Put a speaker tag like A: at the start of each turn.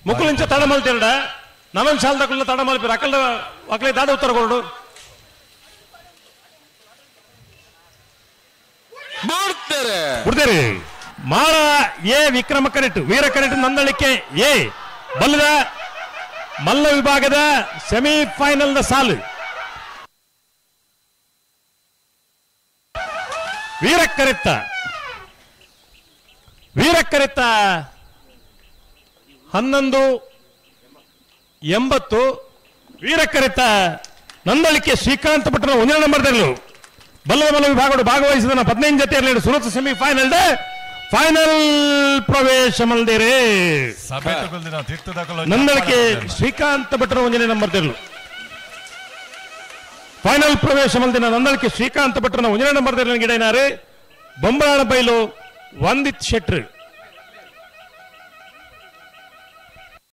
A: ಮುಕ್ಕುಲಿಂಚ ತಡ ಮಲ್ತಿರಡ ನಮನ್ ಶಾಲ್ದಕ್ಕಲ್ಲ ತಡ ಮಲ್ಪಿರ ಅಕಲ್ದ ಅಕಲೆ ದಾಡ ಉತ್ತರ ಕೊಡು ಬಿಡ್ತೇರಿ ಮಾಳ ಎ ವಿಕ್ರಮ ಕರೆಟ್ ವೀರ ಕರೆಟ್ ನಂದಳಿಕೆ ಎ ಬಲ್ಲದ ಮಲ್ಲ ವಿಭಾಗದ ಸೆಮಿಫೈನಲ್ ಸಾಲು ವೀರಕ್ಕರೆತ್ತ 11:80 ವೀರಕ್ಕರೆತ್ತ ನಂದಳಿಕೆ ಶ್ರೀಕಾಂತ್ ಭಟ್ರ 1 ನಂಬರ್ದಲ್ಲೂ ಬಲ್ಲದ ಮಲ್ಲ ವಿಭಾಗಗಳು ಭಾಗವಹಿಸಿದ 15 ಜೊತೆಯಲ್ಲಿ ಸುರತ ಸೆಮಿಫೈನಲ್ ಫೈನಲ್ ಪ್ರವೇಶ ಮಲ್ದೇರೆ ನಂದಳಿಕೆ ಶ್ರೀಕಾಂತ್ ಭಟ್ರ 1 ನಂಬರ್ದಲ್ಲೂ ಫೈನಲ್ ಪ್ರವೇಶ ಮಲ್ದಿನ ನಂದಳಿಕೆ ಶ್ರೀಕಾಂತ್ ಭಟ್ರನ 1 ನಂಬರ್ದಲ್ಲಿ ಗಿಡನಾರು ಬೊಂಬಾಳ ಬೈಲು ವಂದಿತ್ ಶೆಟ್ರು